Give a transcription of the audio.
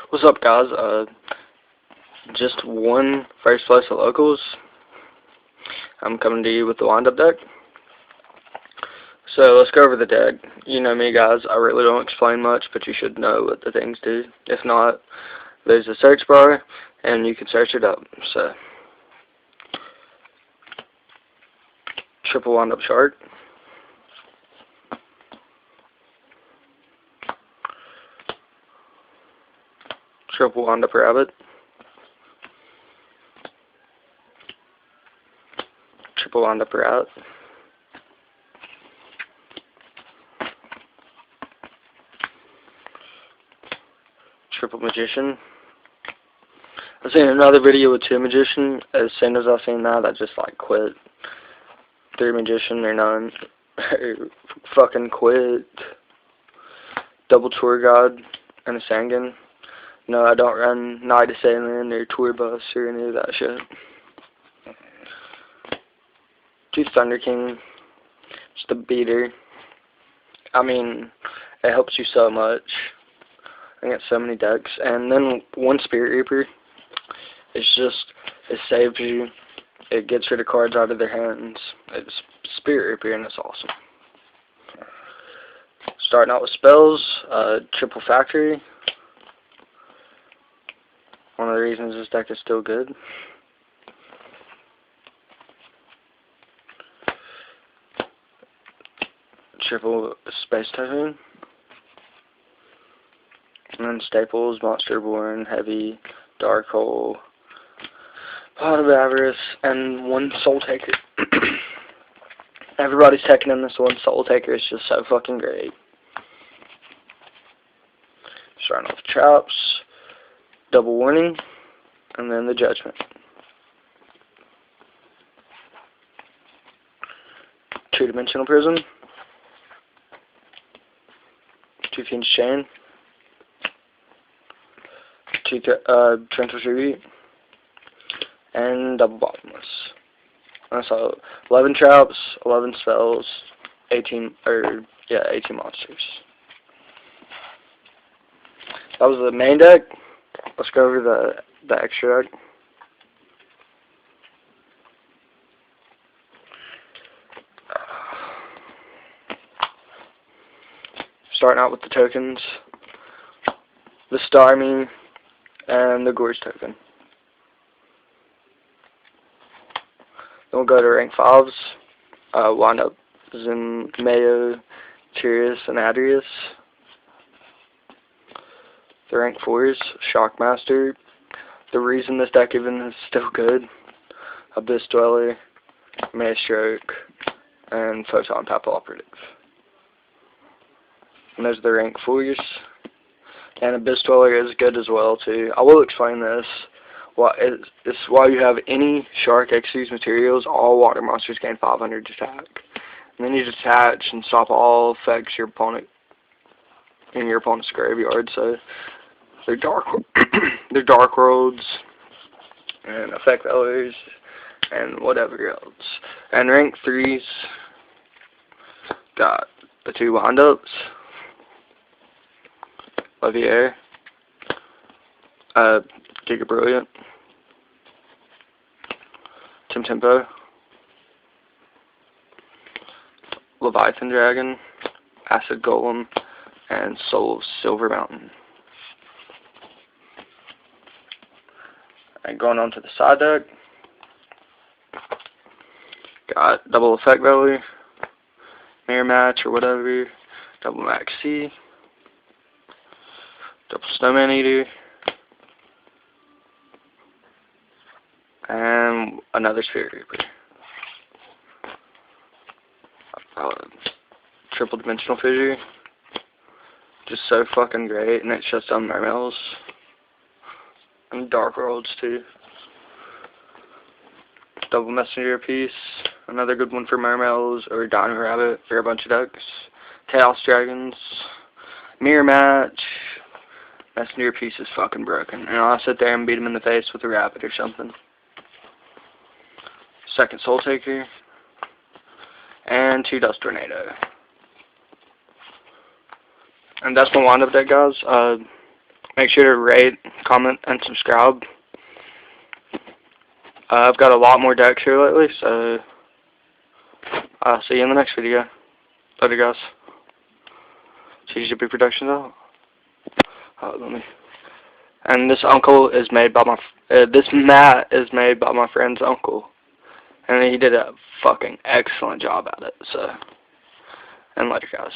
What's up, guys? Just one first place at locals. I'm coming to you with the wind-up deck. So let's go over the deck. You know me, guys. I really don't explain much, but you should know what the things do. If not, there's a search bar, and you can search it up. So, triple wind-up shark. Triple wind-up rabbit. Triple wind-up rat. Triple magician. I seen another video with 2 magician. As soon as I seen that, I just quit. 3 magician or none. Fucking quit. Double tour guide and a Sangan. No, I don't run Night Assailant or Tour Bus or any of that shit. 2 Thunder King. Just a beater. I mean, it helps you so much. I got so many decks. And then 1 Spirit Reaper. It's just, it saves you. It gets rid of cards out of their hands. It's Spirit Reaper and it's awesome. Starting out with spells, Triple Factory. One of the reasons this deck is still good. Triple Space Typhoon. And then staples, Monster Born, Heavy, Dark Hole, Pot of Avarice, and 1 Soul Taker. Everybody's taking in this 1 Soul Taker. It's just so fucking great. Starting off traps, double warning, and then the Judgment. 2-dimensional prism. 2 Fiend's Chain. 2 Torrential Tribute. And double bottomless. So 11 traps, 11 spells, 18 monsters. That was the main deck. Let's go over the extra deck. Starting out with the tokens, the Starmie, and the Gorge token. Then we'll go to rank 5s. Wind up Mayo, Tyrius, and Adrius. The rank 4s, Shockmaster. The reason this deck even is still good, Abyss Dweller, Maestroke, and Photon Papal Operative. And those are the rank 4s. And Abyss Dweller is good as well too. I will explain this. It's while you have any Shark Xyz materials, all water monsters gain 500 attack. And then you detach and stop all effects your opponent in your opponent's graveyard. So they're they're Dark Worlds and Effect Vellers and whatever else. And rank 3s got the 2 wind-ups. Levier, Giga Brilliant, Tempo, Leviathan Dragon, Acid Golem, and Soul of Silver Mountain. And going on to the side deck, got double Effect Valley, Mirror Match or whatever, double Max C, double Snowman Eater, and another Spirit Reaper. Triple Dimensional Fissure. Just so fucking great, and it's just on Mermails. And Dark Worlds too. Double Messenger Piece. Another good one for Mermails or Dino Rabbit for a bunch of decks. Chaos Dragons. Mirror Match. Messenger Piece is fucking broken. And I'll sit there and beat him in the face with a rabbit or something. Second Soul Taker. And 2 Dust Tornado. And that's my wind-up deck, guys. Make sure to rate, comment, and subscribe. I've got a lot more decks here lately, so I'll see you in the next video. Later, guys. CGP Productions out. Let me. And this uncle is made by my. This mat is made by my friend's uncle, and he did a fucking excellent job at it. So, and later, guys.